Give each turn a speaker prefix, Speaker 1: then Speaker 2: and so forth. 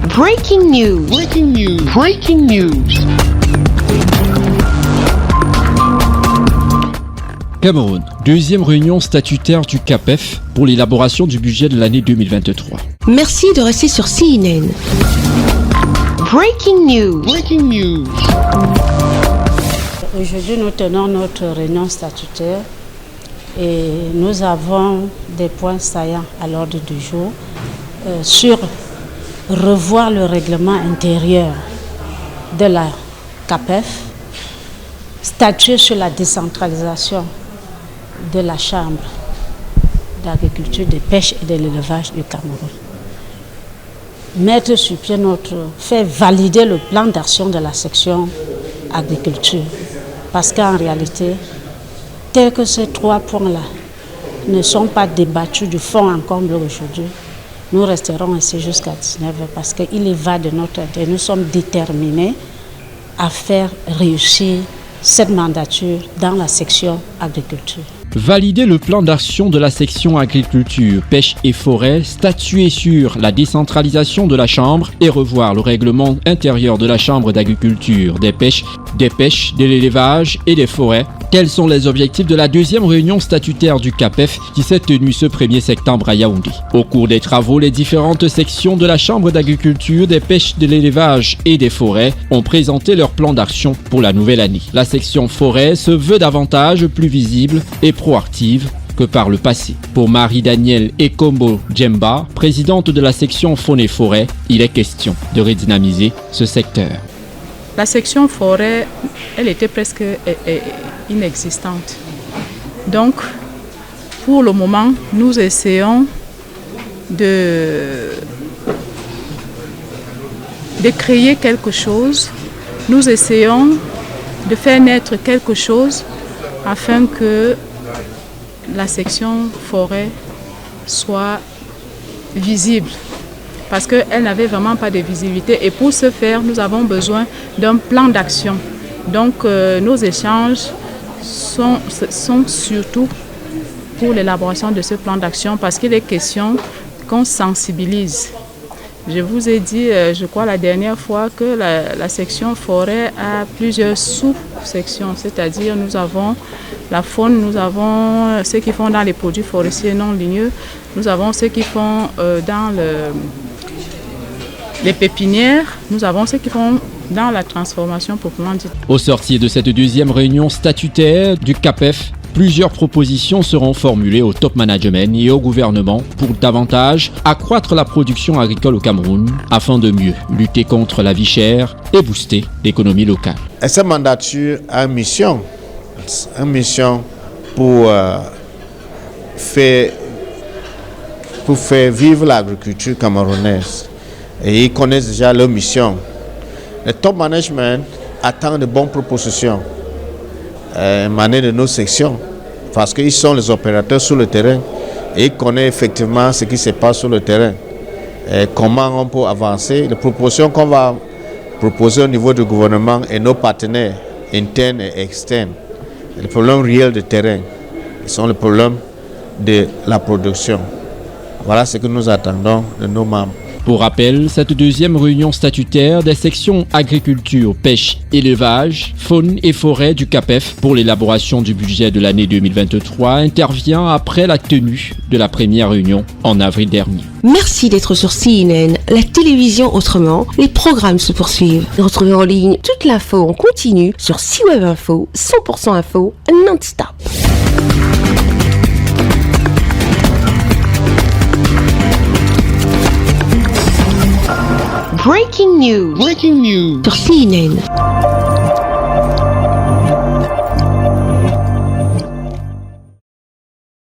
Speaker 1: Breaking news. Breaking news. Breaking news.
Speaker 2: Cameroun, deuxième réunion statutaire du CAPEF pour l'élaboration du budget de l'année 2023.
Speaker 1: Merci de rester sur CNN. Breaking news. Breaking news.
Speaker 3: Aujourd'hui, nous tenons notre réunion statutaire et nous avons des points saillants à l'ordre du jour sur revoir le règlement intérieur de la CAPEF, statuer sur la décentralisation de la Chambre d'agriculture, de pêche et de l'élevage du Cameroun. Mettre sur pied faire valider le plan d'action de la section agriculture. Parce qu'en réalité, tel que ces trois points-là ne sont pas débattus du fond en comble aujourd'hui, nous resterons ici jusqu'à 19h parce qu'il y va de notre intérêt. Nous sommes déterminés à faire réussir cette mandature dans la section agriculture.
Speaker 2: Valider le plan d'action de la section agriculture, pêche et forêt, statuer sur la décentralisation de la Chambre et revoir le règlement intérieur de la Chambre d'agriculture, des pêches, de l'élevage et des forêts. Tels sont les objectifs de la deuxième réunion statutaire du CAPEF qui s'est tenue ce 1er septembre à Yaoundé. Au cours des travaux, les différentes sections de la Chambre d'agriculture, des pêches, de l'élevage et des forêts ont présenté leur plan d'action pour la nouvelle année. La section forêt se veut davantage plus visible et proactive que par le passé. Pour Marie-Danielle Ekombo Djemba, présidente de la section faune et forêt, il est question de redynamiser ce secteur.
Speaker 4: La section forêt, elle était presque inexistante. Donc, pour le moment, nous essayons de créer quelque chose. Nous essayons de faire naître quelque chose afin que la section forêt soit visible. Parce qu'elle n'avait vraiment pas de visibilité. Et pour ce faire, nous avons besoin d'un plan d'action. Donc, nos échanges sont surtout pour l'élaboration de ce plan d'action parce qu'il est question qu'on sensibilise. Je vous ai dit, je crois la dernière fois, que la section forêt a plusieurs sous-sections. C'est-à-dire, nous avons la faune, nous avons ceux qui font dans les produits forestiers non ligneux, nous avons ceux qui font dans les pépinières, nous avons ceux qui font dans la transformation proprement dite.
Speaker 2: Au sortir de cette deuxième réunion statutaire du CAPEF, plusieurs propositions seront formulées au top management et au gouvernement pour davantage accroître la production agricole au Cameroun afin de mieux lutter contre la vie chère et booster l'économie locale.
Speaker 5: Et cette mandature a une mission pour faire vivre l'agriculture camerounaise. Et ils connaissent déjà leur mission. Le top management attend de bonnes propositions émanées de nos sections parce qu'ils sont les opérateurs sur le terrain et ils connaissent effectivement ce qui se passe sur le terrain. Et comment on peut avancer. Les propositions qu'on va proposer au niveau du gouvernement et nos partenaires internes et externes. Les problèmes réels de terrain, ils sont les problèmes de la production. Voilà ce que nous attendons de nos membres.
Speaker 2: Pour rappel, cette deuxième réunion statutaire des sections agriculture, pêche, élevage, faune et forêt du CAPEF pour l'élaboration du budget de l'année 2023 intervient après la tenue de la première réunion en avril dernier.
Speaker 1: Merci d'être sur CNN, la télévision autrement. Les programmes se poursuivent. Retrouvez en ligne toute l'info en continu sur C-Web Info, 100% info, non-stop. Breaking news. Breaking news. Sur CNN.